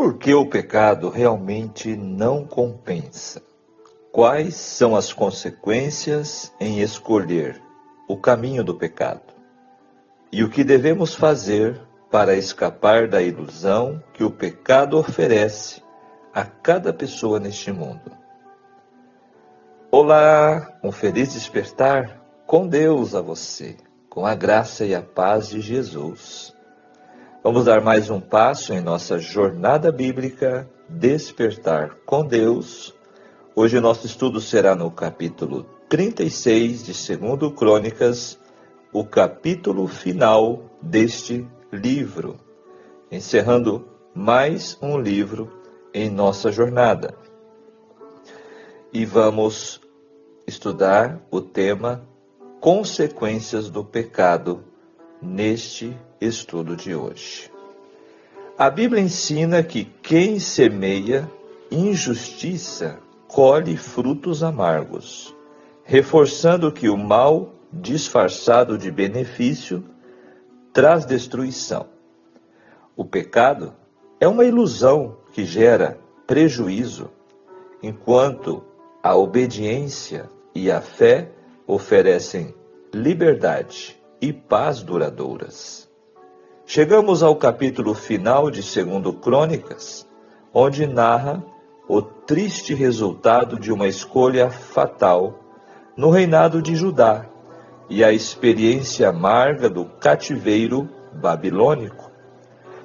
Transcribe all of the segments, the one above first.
Por que o pecado realmente não compensa? Quais são as consequências em escolher o caminho do pecado? E o que devemos fazer para escapar da ilusão que o pecado oferece a cada pessoa neste mundo? Olá, um feliz despertar com Deus a você, com a graça e a paz de Jesus. Vamos dar mais um passo em nossa jornada bíblica, Despertar com Deus. Hoje o nosso estudo será no capítulo 36 de 2 Crônicas, o capítulo final deste livro, encerrando mais um livro em nossa jornada. E vamos estudar o tema Consequências do Pecado neste estudo de hoje. A Bíblia ensina que quem semeia injustiça colhe frutos amargos, reforçando que o mal disfarçado de benefício traz destruição. O pecado é uma ilusão que gera prejuízo, enquanto a obediência e a fé oferecem liberdade e paz duradouras. Chegamos ao capítulo final de 2 Crônicas, onde narra o triste resultado de uma escolha fatal no reinado de Judá e a experiência amarga do cativeiro babilônico.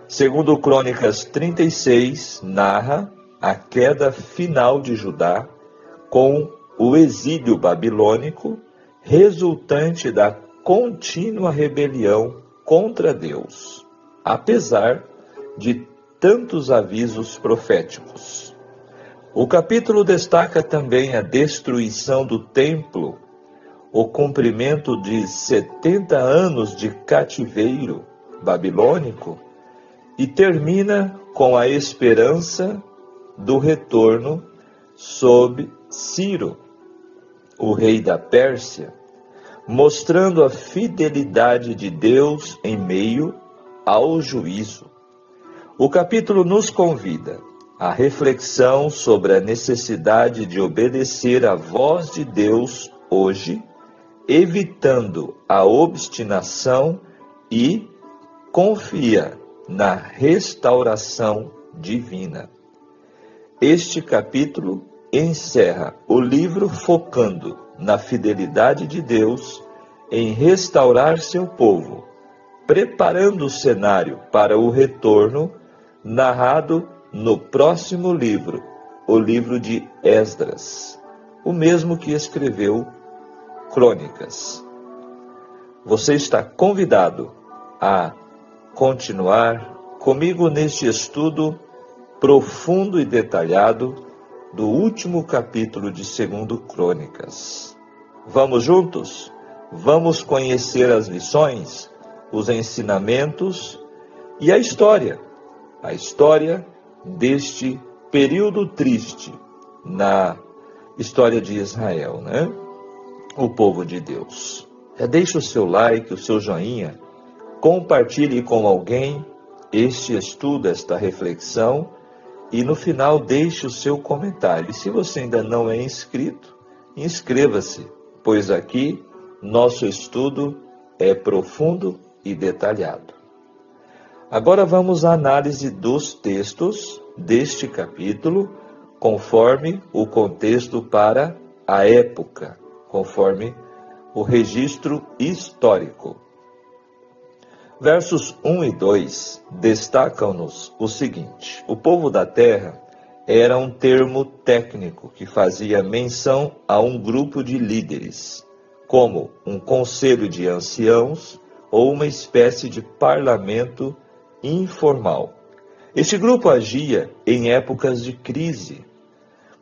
2 Crônicas 36 narra a queda final de Judá com o exílio babilônico resultante da contínua rebelião contra Deus, apesar de tantos avisos proféticos. O capítulo destaca também a destruição do templo, o cumprimento de 70 anos de cativeiro babilônico e termina com a esperança do retorno sob Ciro, o rei da Pérsia, mostrando a fidelidade de Deus em meio ao juízo. O capítulo nos convida à reflexão sobre a necessidade de obedecer à voz de Deus hoje, evitando a obstinação e confia na restauração divina. Este capítulo encerra o livro focando na fidelidade de Deus em restaurar seu povo, preparando o cenário para o retorno narrado no próximo livro, o livro de Esdras, o mesmo que escreveu Crônicas. Você está convidado a continuar comigo neste estudo profundo e detalhado do último capítulo de 2 Crônicas. Vamos juntos? Vamos conhecer as lições, os ensinamentos e a história deste período triste na história de Israel, né? O povo de Deus. Deixe o seu like, o seu joinha, compartilhe com alguém este estudo, esta reflexão, e no final deixe o seu comentário. E se você ainda não é inscrito, inscreva-se, pois aqui nosso estudo é profundo e detalhado. Agora vamos à análise dos textos deste capítulo, conforme o contexto para a época, conforme o registro histórico. Versos 1 e 2 destacam-nos o seguinte: o povo da terra era um termo técnico que fazia menção a um grupo de líderes, como um conselho de anciãos ou uma espécie de parlamento informal. Este grupo agia em épocas de crise,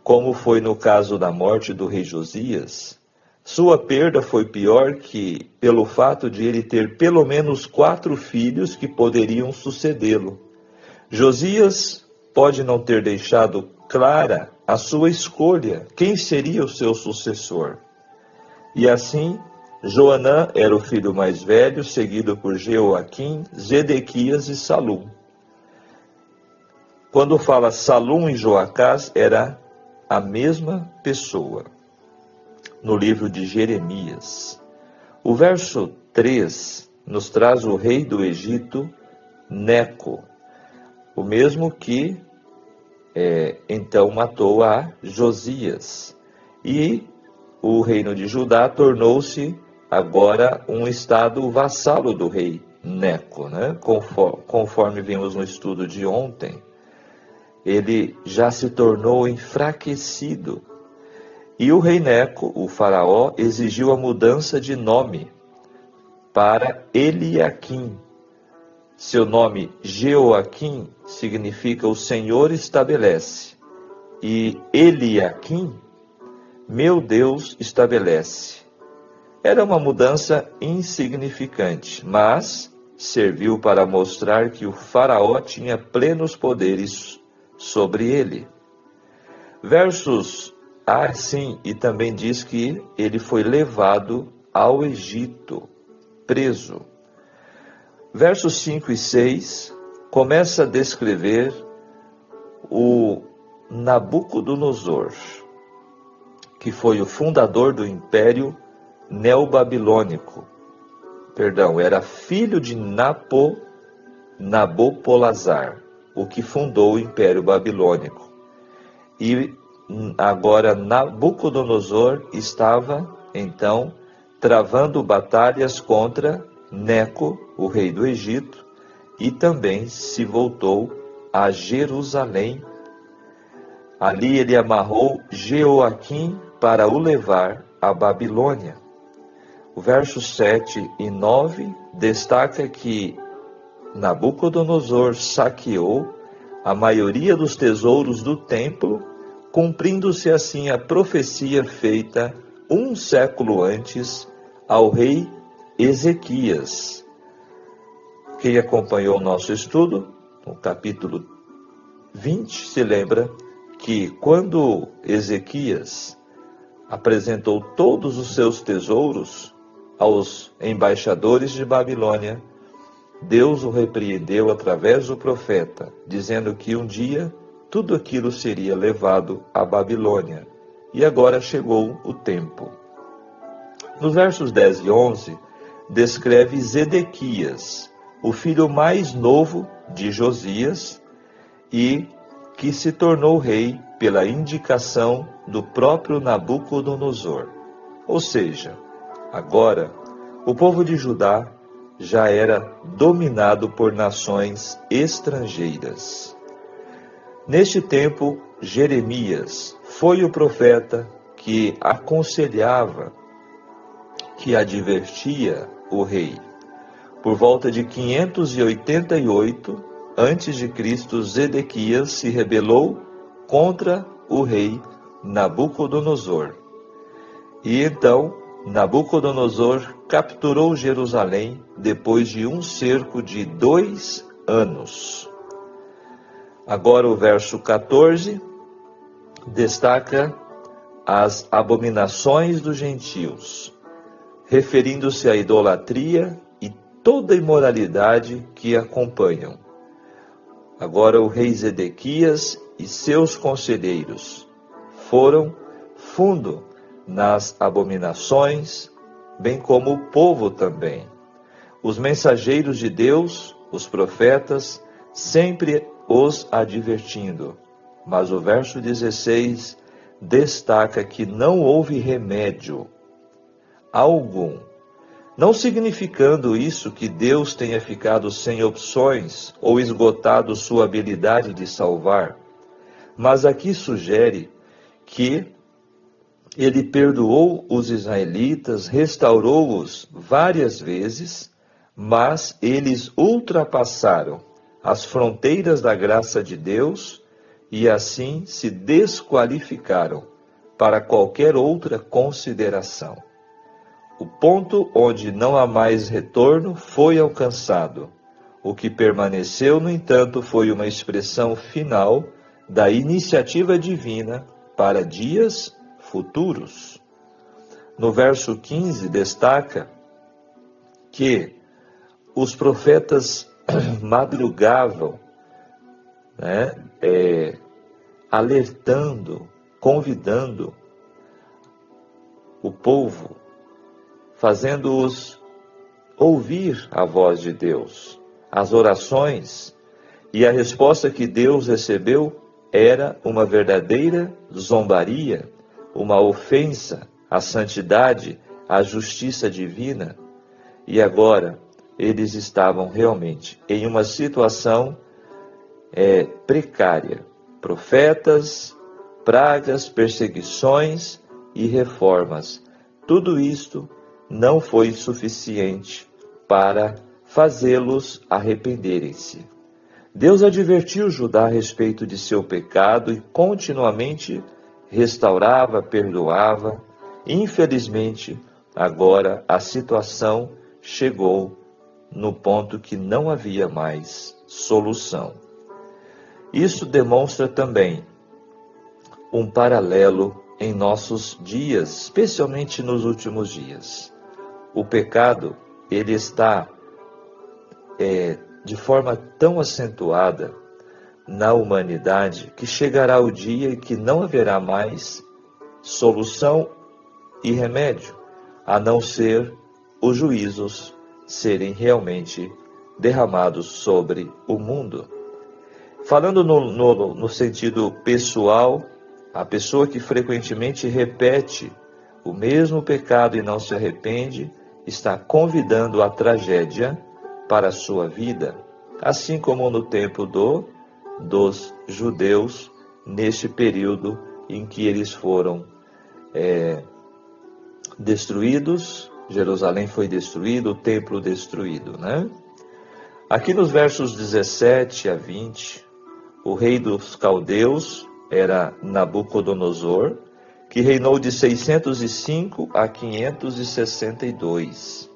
como foi no caso da morte do rei Josias. Sua perda foi pior que pelo fato de ele ter pelo menos 4 filhos que poderiam sucedê-lo. Josias pode não ter deixado clara a sua escolha, quem seria o seu sucessor. E assim, Joanã era o filho mais velho, seguido por Jeoaquim, Zedequias e Salum. Quando fala Salum e Joacás, era a mesma pessoa. No livro de Jeremias. O verso 3 nos traz o rei do Egito, Neco, o mesmo que então matou a Josias. E o reino de Judá tornou-se agora um estado vassalo do rei Neco, né? Conforme vimos no estudo de ontem, ele já se tornou enfraquecido. E o rei Neco, o faraó, exigiu a mudança de nome para Eliaquim. Seu nome Jeoaquim significa o Senhor estabelece. E Eliaquim, meu Deus estabelece. Era uma mudança insignificante, mas serviu para mostrar que o faraó tinha plenos poderes sobre ele. Versos sim, e também diz que ele foi levado ao Egito, preso. Versos 5 e 6 começa a descrever o Nabucodonosor, que foi o fundador do Império Neobabilônico. Era filho de Nabopolassar, o que fundou o Império Babilônico. E agora Nabucodonosor estava, então, travando batalhas contra Neco, o rei do Egito, e também se voltou a Jerusalém. Ali ele amarrou Jeoaquim para o levar à Babilônia. O verso 7 e 9 destaca que Nabucodonosor saqueou a maioria dos tesouros do templo, cumprindo-se assim a profecia feita um século antes ao rei Ezequias. Quem acompanhou o nosso estudo, no capítulo 20, se lembra que quando Ezequias apresentou todos os seus tesouros aos embaixadores de Babilônia, Deus o repreendeu através do profeta, dizendo que um dia tudo aquilo seria levado à Babilônia. E agora chegou o tempo. Nos versos 10 e 11, descreve Zedequias, o filho mais novo de Josias, e que se tornou rei pela indicação do próprio Nabucodonosor. Ou seja, agora o povo de Judá já era dominado por nações estrangeiras. Neste tempo, Jeremias foi o profeta que aconselhava, que advertia o rei. Por volta de 588 a.C., Zedequias se rebelou contra o rei Nabucodonosor. E então Nabucodonosor capturou Jerusalém depois de um cerco de 2 anos. Agora o verso 14 destaca as abominações dos gentios, referindo-se à idolatria e toda imoralidade que acompanham. Agora o rei Zedequias e seus conselheiros foram fundo nas abominações, bem como o povo também. Os mensageiros de Deus, os profetas, sempre os advertindo. Mas o verso 16 destaca que não houve remédio algum. Não significando isso que Deus tenha ficado sem opções ou esgotado sua habilidade de salvar, mas aqui sugere que ele perdoou os israelitas, restaurou-os várias vezes, mas eles ultrapassaram as fronteiras da graça de Deus e assim se desqualificaram para qualquer outra consideração. O ponto onde não há mais retorno foi alcançado. O que permaneceu, no entanto, foi uma expressão final da iniciativa divina para dias futuros. No verso 15 destaca que os profetas madrugavam, alertando, convidando o povo, fazendo-os ouvir a voz de Deus, as orações, e a resposta que Deus recebeu era uma verdadeira zombaria, uma ofensa à santidade, à justiça divina. E agora eles estavam realmente em uma situação precária. Profetas, pragas, perseguições e reformas. Tudo isto não foi suficiente para fazê-los arrependerem-se. Deus advertiu Judá a respeito de seu pecado e continuamente restaurava, perdoava. Infelizmente, agora a situação chegou no ponto que não havia mais solução. Isso demonstra também um paralelo em nossos dias, especialmente nos últimos dias. O pecado, ele está de forma tão acentuada na humanidade que chegará o dia em que não haverá mais solução e remédio, a não ser os juízos serem realmente derramados sobre o mundo. Falando no sentido pessoal, a pessoa que frequentemente repete o mesmo pecado e não se arrepende, está convidando a tragédia para a sua vida, assim como no tempo dos judeus, neste período em que eles foram destruídos, Jerusalém foi destruído, o templo destruído, né? Aqui nos versos 17 a 20, o rei dos caldeus era Nabucodonosor, que reinou de 605 a 562.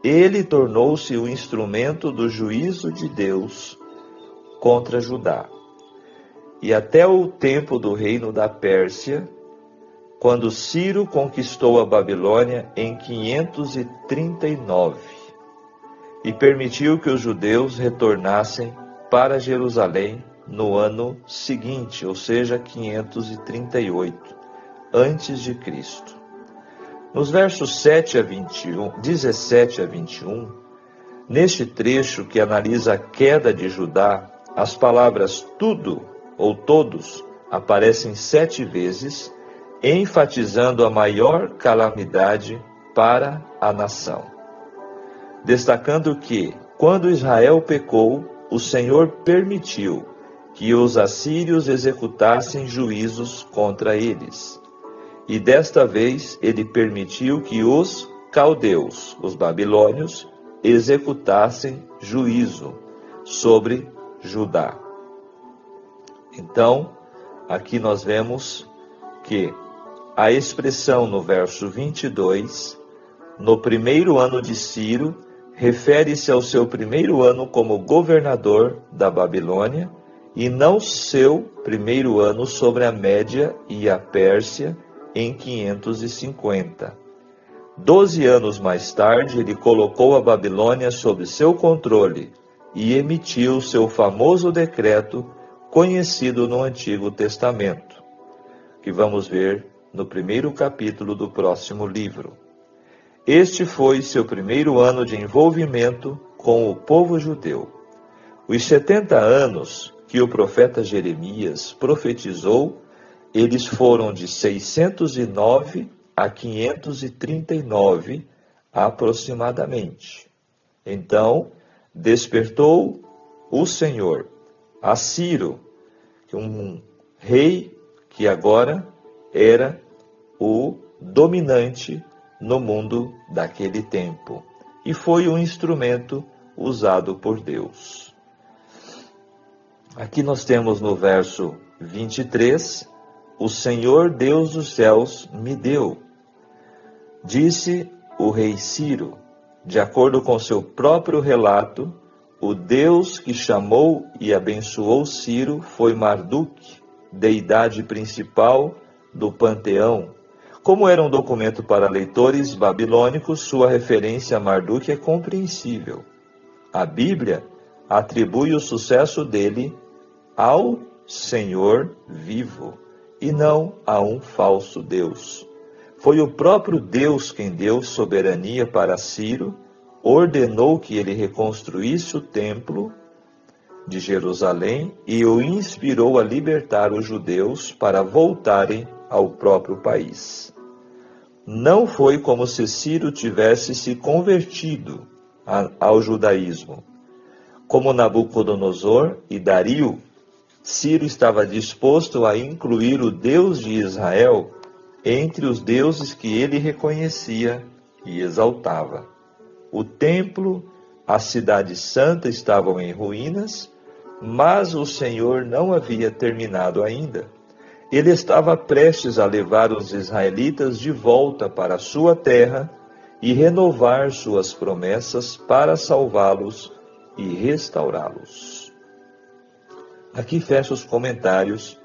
Ele tornou-se o instrumento do juízo de Deus contra Judá. E até o tempo do reino da Pérsia, quando Ciro conquistou a Babilônia em 539 e permitiu que os judeus retornassem para Jerusalém no ano seguinte, ou seja, 538 antes de Cristo. Nos versos 17 a 21, neste trecho que analisa a queda de Judá, as palavras tudo ou todos aparecem 7 vezes, enfatizando a maior calamidade para a nação. Destacando que, quando Israel pecou, o Senhor permitiu que os assírios executassem juízos contra eles. E desta vez ele permitiu que os caldeus, os babilônios, executassem juízo sobre Judá. Então, aqui nós vemos que a expressão no verso 22, no primeiro ano de Ciro, refere-se ao seu primeiro ano como governador da Babilônia e não seu primeiro ano sobre a Média e a Pérsia em 550. 12 anos mais tarde, ele colocou a Babilônia sob seu controle e emitiu seu famoso decreto conhecido no Antigo Testamento, que vamos ver no primeiro capítulo do próximo livro. Este foi seu primeiro ano de envolvimento com o povo judeu. Os 70 anos que o profeta Jeremias profetizou, eles foram de 609 a 539 aproximadamente. Então, despertou o Senhor a Ciro, um rei que agora era o dominante no mundo daquele tempo, e foi um instrumento usado por Deus. Aqui nós temos no verso 23, o Senhor Deus dos céus me deu. Disse o rei Ciro, de acordo com seu próprio relato, o Deus que chamou e abençoou Ciro foi Marduque, deidade principal do panteão. Como era um documento para leitores babilônicos, sua referência a Marduque é compreensível. A Bíblia atribui o sucesso dele ao Senhor vivo, e não a um falso Deus. Foi o próprio Deus quem deu soberania para Ciro, ordenou que ele reconstruísse o templo de Jerusalém e o inspirou a libertar os judeus para voltarem ao próprio país. Não foi como se Ciro tivesse se convertido ao judaísmo. Como Nabucodonosor e Dario, Ciro estava disposto a incluir o Deus de Israel entre os deuses que ele reconhecia e exaltava. O templo, a cidade santa estavam em ruínas, mas o Senhor não havia terminado ainda. Ele estava prestes a levar os israelitas de volta para a sua terra e renovar suas promessas para salvá-los e restaurá-los. Aqui fecha os comentários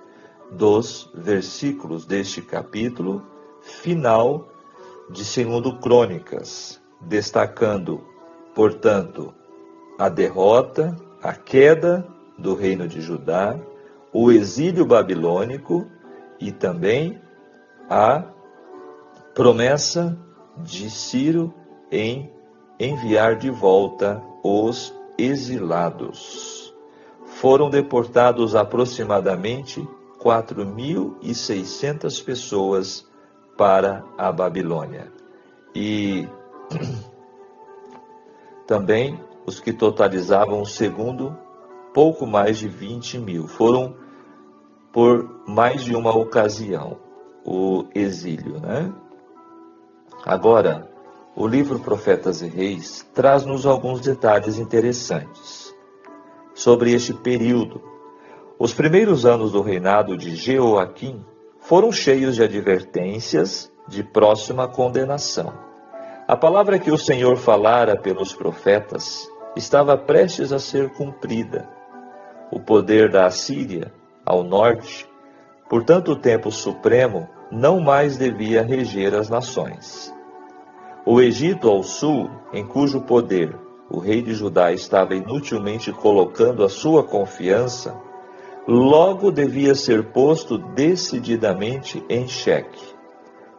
dos versículos deste capítulo final de 2 Crônicas, destacando, portanto, a derrota, a queda do reino de Judá, o exílio babilônico e também a promessa de Ciro em enviar de volta os exilados. Foram deportados aproximadamente 4.600 pessoas para a Babilônia. E também os que totalizavam, segundo, pouco mais de 20.000. Foram por mais de uma ocasião o exílio, né? Agora, o livro Profetas e Reis traz-nos alguns detalhes interessantes sobre este período. Os primeiros anos do reinado de Jeoaquim foram cheios de advertências de próxima condenação. A palavra que o Senhor falara pelos profetas estava prestes a ser cumprida. O poder da Assíria, ao norte, por tanto tempo supremo, não mais devia reger as nações. O Egito ao sul, em cujo poder o rei de Judá estava inutilmente colocando a sua confiança, logo devia ser posto decididamente em xeque.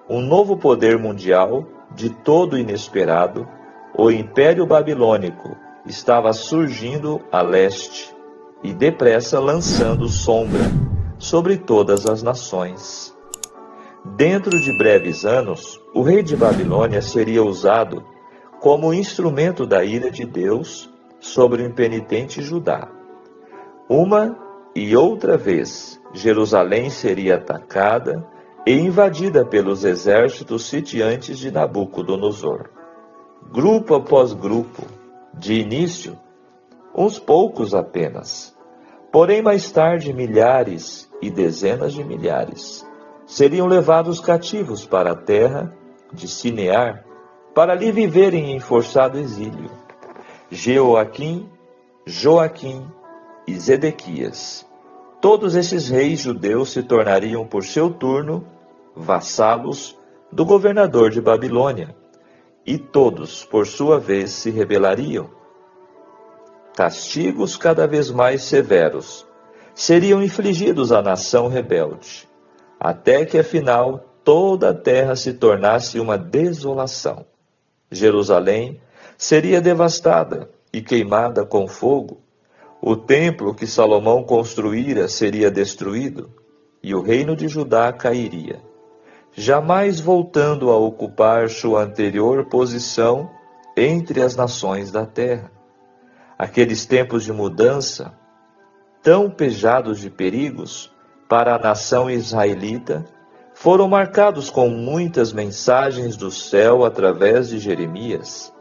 Um novo poder mundial, de todo inesperado, o Império Babilônico, estava surgindo a leste e depressa lançando sombra sobre todas as nações. Dentro de breves anos, o rei de Babilônia seria usado como instrumento da ira de Deus sobre o impenitente Judá. Uma e outra vez, Jerusalém seria atacada e invadida pelos exércitos sitiantes de Nabucodonosor. Grupo após grupo, de início, uns poucos apenas. Porém, mais tarde, milhares e dezenas de milhares seriam levados cativos para a terra de Sinear, para ali viverem em forçado exílio. Jeoaquim, Joaquim e Zedequias. Todos esses reis judeus se tornariam, por seu turno, vassalos do governador de Babilônia, e todos, por sua vez, se rebelariam. Castigos cada vez mais severos seriam infligidos à nação rebelde, até que, afinal, toda a terra se tornasse uma desolação. Jerusalém seria devastada e queimada com fogo. O templo que Salomão construíra seria destruído, e o reino de Judá cairia, jamais voltando a ocupar sua anterior posição entre as nações da terra. Aqueles tempos de mudança, tão pejados de perigos para a nação israelita, foram marcados com muitas mensagens do céu através de Jeremias.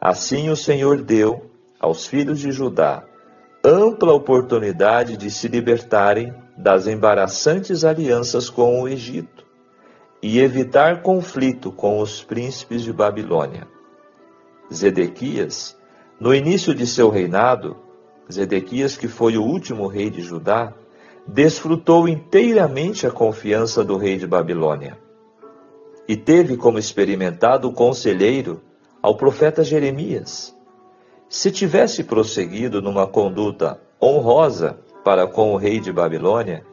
Assim o Senhor deu aos filhos de Judá ampla oportunidade de se libertarem das embaraçantes alianças com o Egito e evitar conflito com os príncipes de Babilônia. Zedequias, no início de seu reinado, Zedequias, que foi o último rei de Judá, desfrutou inteiramente a confiança do rei de Babilônia e teve como experimentado conselheiro ao profeta Jeremias. Se tivesse prosseguido numa conduta honrosa para com o rei de Babilônia,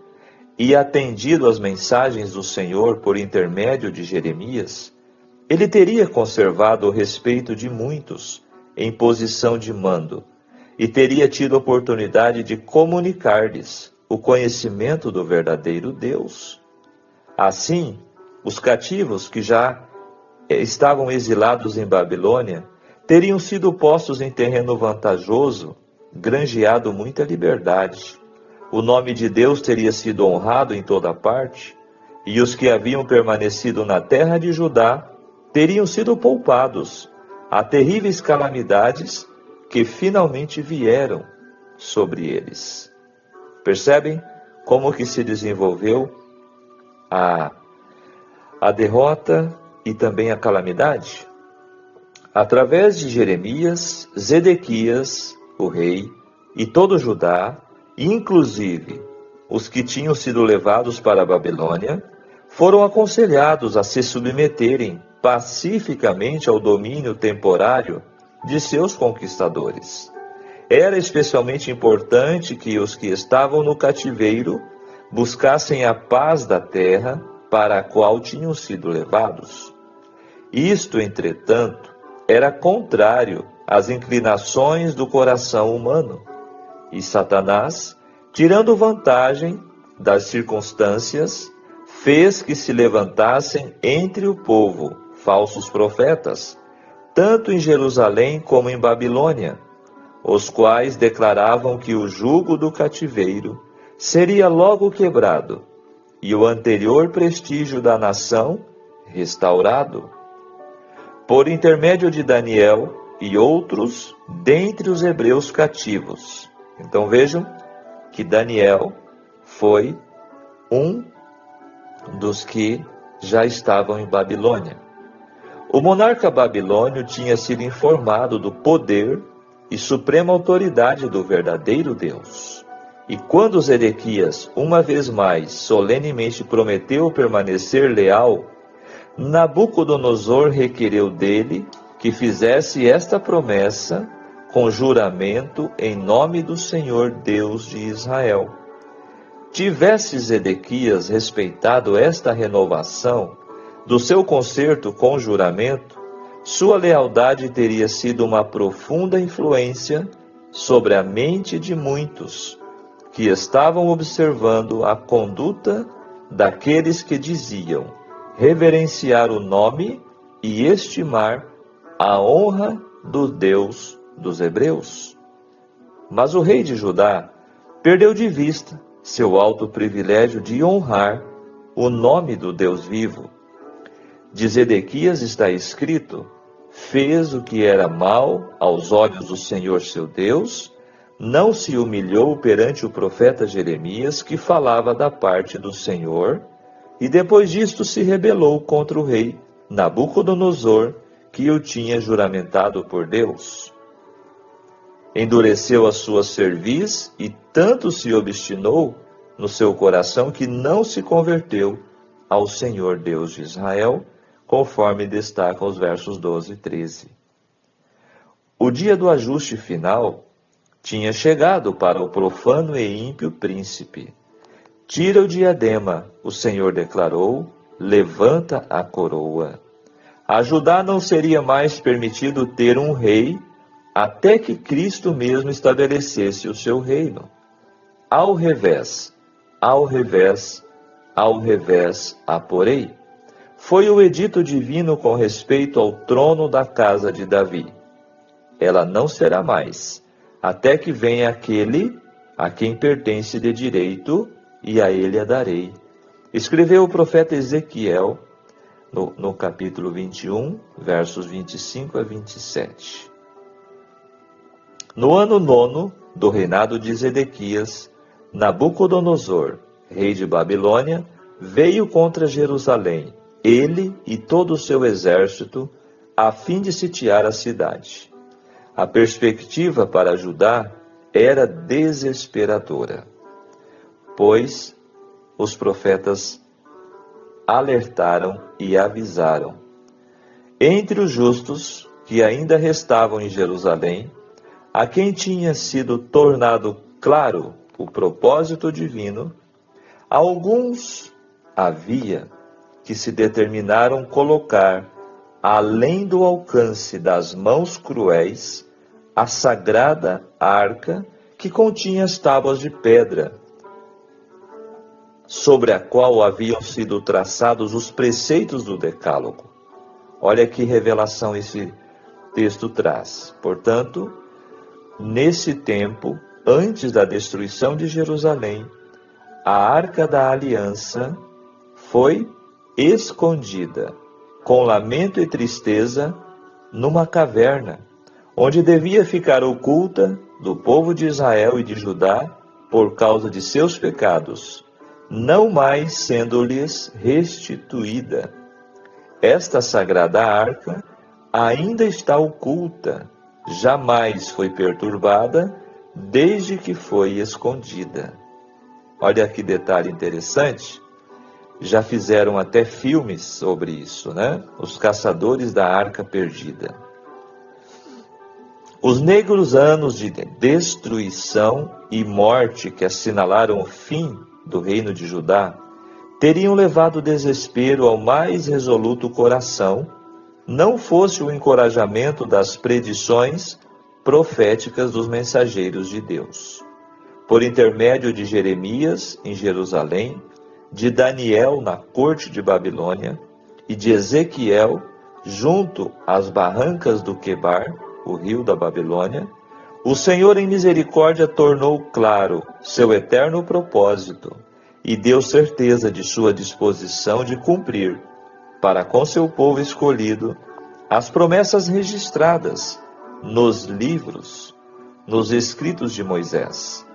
e atendido às mensagens do Senhor por intermédio de Jeremias, ele teria conservado o respeito de muitos em posição de mando, e teria tido oportunidade de comunicar-lhes o conhecimento do verdadeiro Deus. Assim, os cativos que já estavam exilados em Babilônia teriam sido postos em terreno vantajoso, granjeado muita liberdade. O nome de Deus teria sido honrado em toda parte, e os que haviam permanecido na terra de Judá teriam sido poupados a terríveis calamidades que finalmente vieram sobre eles. Percebem como que se desenvolveu a derrota e também a calamidade? Através de Jeremias, Zedequias, o rei, e todo Judá, inclusive os que tinham sido levados para a Babilônia, foram aconselhados a se submeterem pacificamente ao domínio temporário de seus conquistadores. Era especialmente importante que os que estavam no cativeiro buscassem a paz da terra para a qual tinham sido levados. Isto, entretanto, era contrário às inclinações do coração humano, e Satanás, tirando vantagem das circunstâncias, fez que se levantassem entre o povo falsos profetas, tanto em Jerusalém como em Babilônia, os quais declaravam que o jugo do cativeiro seria logo quebrado e o anterior prestígio da nação restaurado. Por intermédio de Daniel e outros dentre os hebreus cativos. Então vejam que Daniel foi um dos que já estavam em Babilônia. O monarca babilônio tinha sido informado do poder e suprema autoridade do verdadeiro Deus. E quando Zedequias, uma vez mais, solenemente prometeu permanecer leal, Nabucodonosor requereu dele que fizesse esta promessa com juramento em nome do Senhor Deus de Israel. Tivesse Zedequias respeitado esta renovação do seu concerto com juramento, sua lealdade teria sido uma profunda influência sobre a mente de muitos que estavam observando a conduta daqueles que diziam reverenciar o nome e estimar a honra do Deus dos hebreus. Mas o rei de Judá perdeu de vista seu alto privilégio de honrar o nome do Deus vivo. De Zedequias está escrito: fez o que era mal aos olhos do Senhor seu Deus, não se humilhou perante o profeta Jeremias, que falava da parte do Senhor, e depois disto se rebelou contra o rei Nabucodonosor, que o tinha juramentado por Deus. Endureceu a sua cerviz e tanto se obstinou no seu coração que não se converteu ao Senhor Deus de Israel, conforme destacam os versos 12 e 13. O dia do ajuste final tinha chegado para o profano e ímpio príncipe. Tira o diadema, o Senhor declarou, levanta a coroa. A Judá não seria mais permitido ter um rei até que Cristo mesmo estabelecesse o seu reino. Ao revés, ao revés, ao revés a porei. Foi o edito divino com respeito ao trono da casa de Davi. Ela não será mais, até que venha aquele a quem pertence de direito, e a ele a darei. Escreveu o profeta Ezequiel, no capítulo 21, versos 25 a 27. No ano 9 do reinado de Zedequias, Nabucodonosor, rei de Babilônia, veio contra Jerusalém, ele e todo o seu exército, a fim de sitiar a cidade. A perspectiva para Judá era desesperadora, pois os profetas alertaram e avisaram. Entre os justos que ainda restavam em Jerusalém, a quem tinha sido tornado claro o propósito divino, alguns havia que se determinaram colocar, além do alcance das mãos cruéis, a sagrada arca que continha as tábuas de pedra, sobre a qual haviam sido traçados os preceitos do Decálogo. Olha que revelação esse texto traz. Portanto, nesse tempo, antes da destruição de Jerusalém, a Arca da Aliança foi escondida, com lamento e tristeza, numa caverna, onde devia ficar oculta do povo de Israel e de Judá por causa de seus pecados, não mais sendo-lhes restituída. Esta sagrada arca ainda está oculta, jamais foi perturbada desde que foi escondida. Olha que detalhe interessante. Já fizeram até filmes sobre isso, né? Os caçadores da arca perdida. Os negros anos de destruição e morte que assinalaram o fim do reino de Judá teriam levado desespero ao mais resoluto coração, não fosse o encorajamento das predições proféticas dos mensageiros de Deus. Por intermédio de Jeremias em Jerusalém, de Daniel na corte de Babilônia e de Ezequiel junto às barrancas do Quebar, o rio da Babilônia, o Senhor em misericórdia tornou claro seu eterno propósito e deu certeza de sua disposição de cumprir, para com seu povo escolhido, as promessas registradas nos livros, nos escritos de Moisés,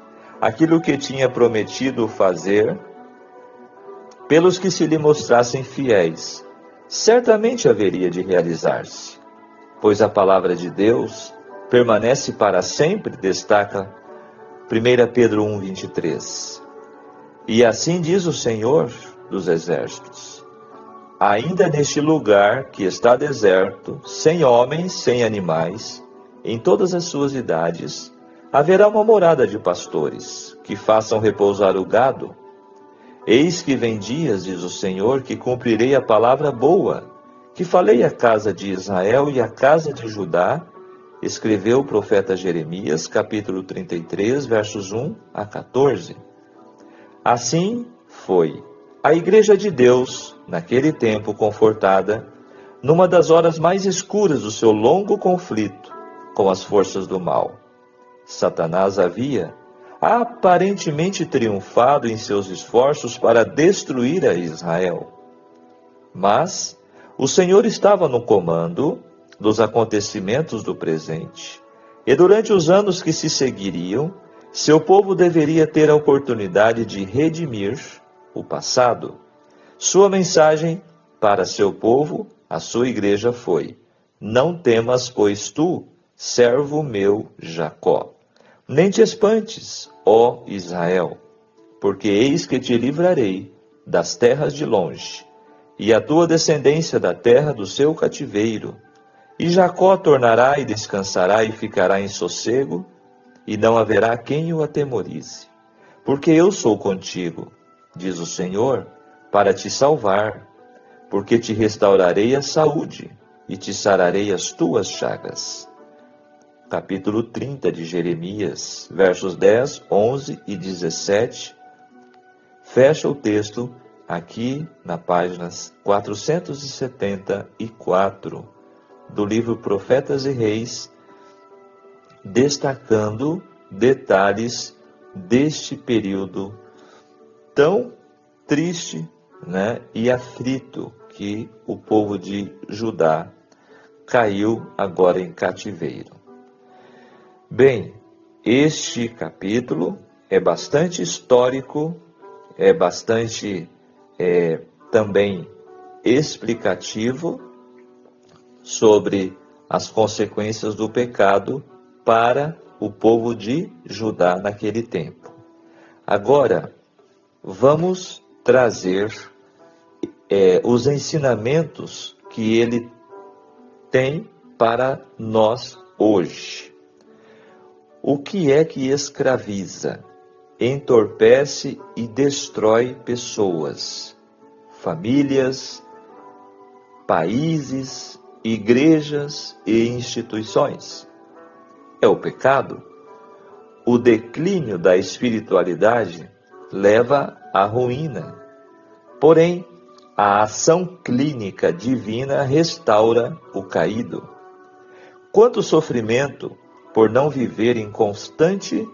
aquilo que tinha prometido fazer pelos que se lhe mostrassem fiéis, certamente haveria de realizar-se, pois a palavra de Deus permanece para sempre, destaca 1 Pedro 1:23. E assim diz o Senhor dos Exércitos: ainda neste lugar que está deserto, sem homens, sem animais, em todas as suas idades, haverá uma morada de pastores, que façam repousar o gado. Eis que vem dias, diz o Senhor, que cumprirei a palavra boa, que falei à casa de Israel e à casa de Judá, escreveu o profeta Jeremias, capítulo 33, versos 1 a 14. Assim foi a Igreja de Deus, naquele tempo confortada, numa das horas mais escuras do seu longo conflito com as forças do mal. Satanás havia aparentemente triunfado em seus esforços para destruir a Israel. Mas o Senhor estava no comando dos acontecimentos do presente, e durante os anos que se seguiriam, seu povo deveria ter a oportunidade de redimir o passado. Sua mensagem para seu povo, a sua igreja, foi: não temas, pois tu, servo meu Jacó. Nem te espantes, ó Israel, porque eis que te livrarei das terras de longe, e a tua descendência da terra do seu cativeiro. E Jacó tornará e descansará e ficará em sossego, e não haverá quem o atemorize. Porque eu sou contigo, diz o Senhor, para te salvar, porque te restaurarei a saúde, e te sararei as tuas chagas. Capítulo 30 de Jeremias, versos 10, 11 e 17. Fecha o texto aqui na página 474 do livro Profetas e Reis, destacando detalhes deste período tão triste, né, e aflito que o povo de Judá caiu agora em cativeiro. Bem, este capítulo é bastante histórico, é bastante também explicativo sobre as consequências do pecado para o povo de Judá naquele tempo. Agora, vamos trazer os ensinamentos que ele tem para nós hoje. O que é que escraviza? entorpece e destrói pessoas, famílias, países, igrejas e instituições. É o pecado. O declínio da espiritualidade leva à ruína. Porém, a ação clínica divina restaura o caído. Quanto sofrimento por não viver em constante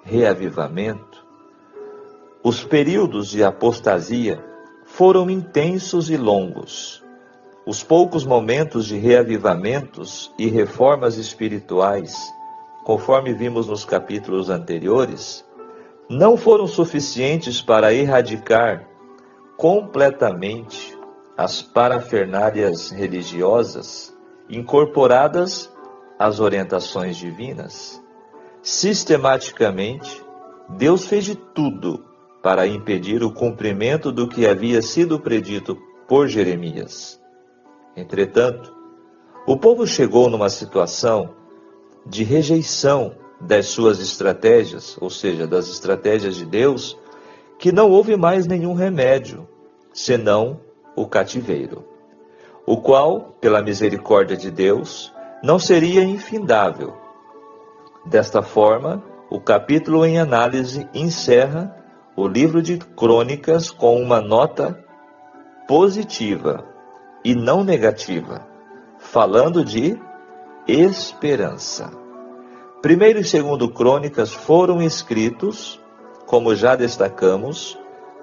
reavivamento. Os períodos de apostasia foram intensos e longos. Os poucos momentos de reavivamentos e reformas espirituais, conforme vimos nos capítulos anteriores, não foram suficientes para erradicar completamente as parafernálias religiosas incorporadas às orientações divinas. Sistematicamente, Deus fez de tudo para impedir o cumprimento do que havia sido predito por Jeremias. Entretanto, o povo chegou numa situação de rejeição das suas estratégias, ou seja, das estratégias de Deus, que não houve mais nenhum remédio, senão o cativeiro, o qual, pela misericórdia de Deus, não seria infindável. Desta forma, o capítulo em análise encerra o livro de Crônicas com uma nota positiva e não negativa, falando de esperança. Primeiro e segundo Crônicas foram escritos, como já destacamos,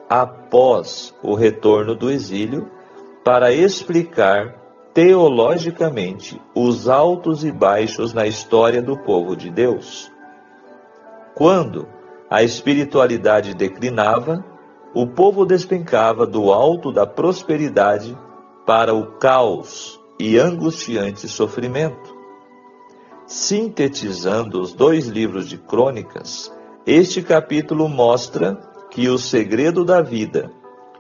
após o retorno do exílio, para explicar teologicamente os altos e baixos na história do povo de Deus. Quando a espiritualidade declinava, o povo despencava do alto da prosperidade para o caos e angustiante sofrimento. Sintetizando os dois livros de Crônicas, este capítulo mostra que o segredo da vida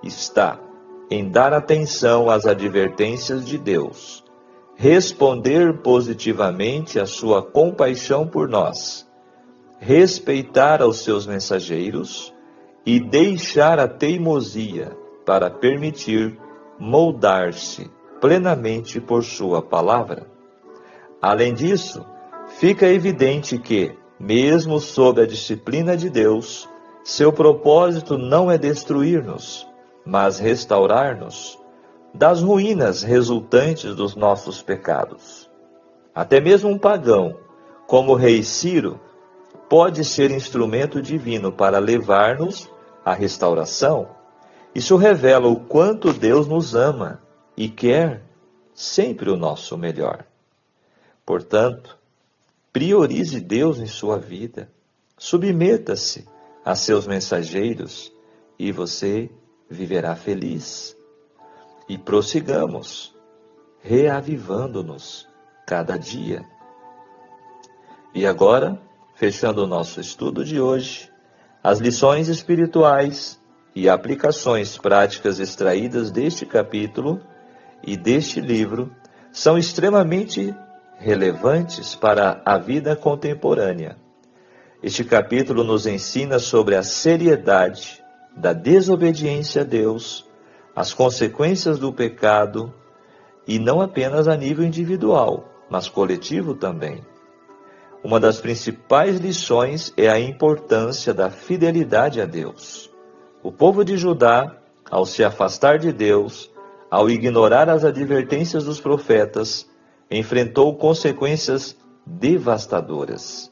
está em dar atenção às advertências de Deus, responder positivamente à sua compaixão por nós, respeitar aos seus mensageiros e deixar a teimosia para permitir moldar-se plenamente por sua palavra. Além disso, fica evidente que, mesmo sob a disciplina de Deus, seu propósito não é destruir-nos, mas restaurar-nos das ruínas resultantes dos nossos pecados. Até mesmo um pagão, como o rei Ciro, pode ser instrumento divino para levar-nos à restauração. Isso revela o quanto Deus nos ama e quer sempre o nosso melhor. Portanto, priorize Deus em sua vida, submeta-se a seus mensageiros e você viverá feliz. E prossigamos, reavivando-nos cada dia. E agora, fechando o nosso estudo de hoje, as lições espirituais e aplicações práticas extraídas deste capítulo e deste livro são extremamente relevantes para a vida contemporânea. Este capítulo nos ensina sobre a seriedade da desobediência a Deus, as consequências do pecado, e não apenas a nível individual, mas coletivo também. Uma das principais lições é a importância da fidelidade a Deus. O povo de Judá, ao se afastar de Deus, ao ignorar as advertências dos profetas, enfrentou consequências devastadoras.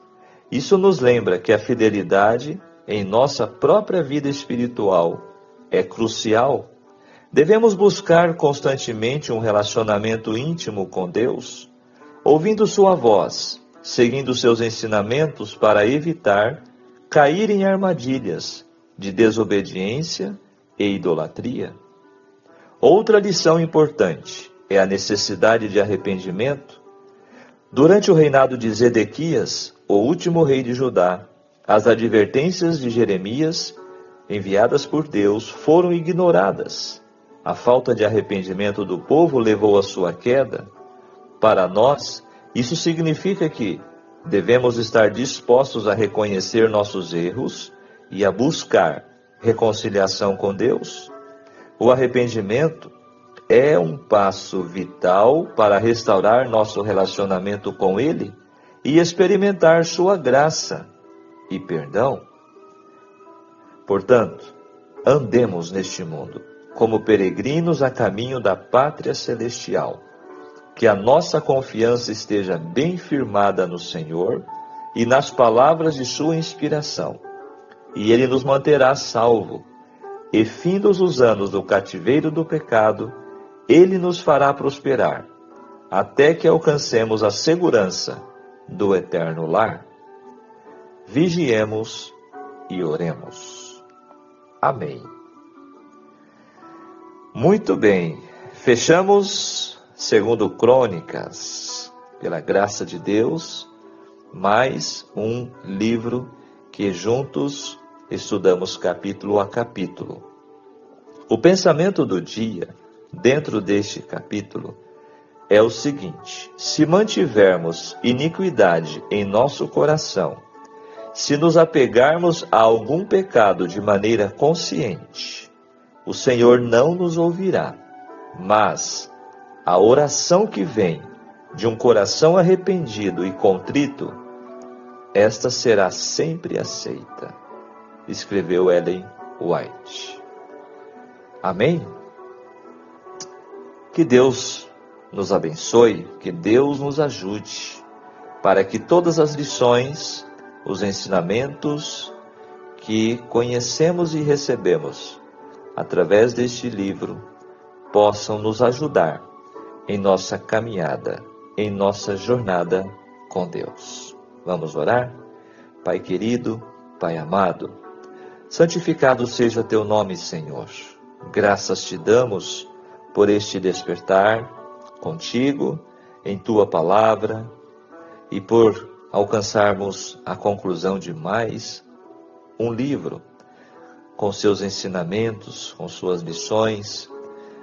Isso nos lembra que a fidelidade em nossa própria vida espiritual é crucial. Devemos buscar constantemente um relacionamento íntimo com Deus, ouvindo sua voz, seguindo seus ensinamentos para evitar cair em armadilhas de desobediência e idolatria. Outra lição importante é a necessidade de arrependimento. Durante o reinado de Zedequias, o último rei de Judá, as advertências de Jeremias, enviadas por Deus, foram ignoradas. A falta de arrependimento do povo levou à sua queda. Para nós, isso significa que devemos estar dispostos a reconhecer nossos erros e a buscar reconciliação com Deus, o arrependimento é um passo vital para restaurar nosso relacionamento com Ele e experimentar sua graça e perdão. Portanto, andemos neste mundo como peregrinos a caminho da pátria celestial. Que a nossa confiança esteja bem firmada no Senhor e nas palavras de sua inspiração, e Ele nos manterá salvo. E findos os anos do cativeiro do pecado, Ele nos fará prosperar, até que alcancemos a segurança do eterno lar. Vigiemos e oremos. Amém. Muito bem, fechamos segundo Crônicas, pela graça de Deus, mais um livro que juntos estudamos capítulo a capítulo. O pensamento do dia, dentro deste capítulo, é o seguinte: se mantivermos iniquidade em nosso coração, se nos apegarmos a algum pecado de maneira consciente, o Senhor não nos ouvirá, mas a oração que vem de um coração arrependido e contrito, esta será sempre aceita, escreveu Ellen White. Amém? Que Deus nos abençoe, que Deus nos ajude, para que todas as lições, os ensinamentos que conhecemos e recebemos através deste livro possam nos ajudar em nossa caminhada, em nossa jornada com Deus. Vamos orar? Pai querido, Pai amado, santificado seja teu nome, Senhor. Graças te damos por este despertar contigo, em tua palavra, e por alcançarmos a conclusão de mais um livro, com seus ensinamentos, com suas lições.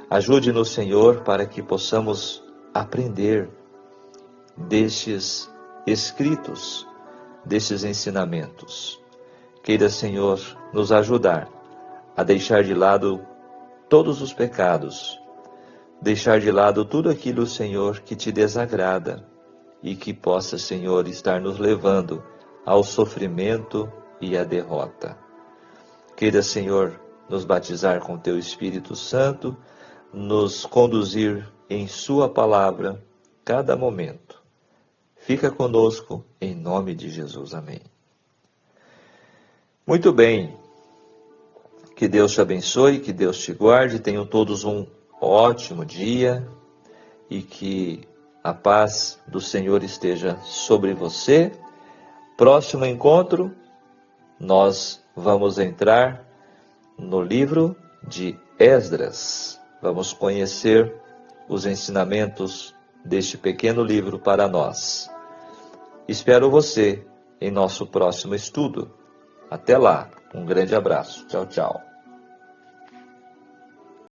Ajude-nos, Senhor, para que possamos aprender destes escritos, destes ensinamentos. Queira, Senhor, nos ajudar a deixar de lado todos os pecados, deixar de lado tudo aquilo, Senhor, que te desagrada e que possa, Senhor, estar nos levando ao sofrimento e à derrota. Queira, Senhor, nos batizar com teu Espírito Santo, nos conduzir em sua palavra cada momento. Fica conosco em nome de Jesus. Amém. Muito bem. Que Deus te abençoe, que Deus te guarde. Tenham todos um ótimo dia e que a paz do Senhor esteja sobre você. Próximo encontro, nós vamos entrar no livro de Esdras. Vamos conhecer os ensinamentos deste pequeno livro para nós. Espero você em nosso próximo estudo. Até lá, um grande abraço. Tchau, tchau.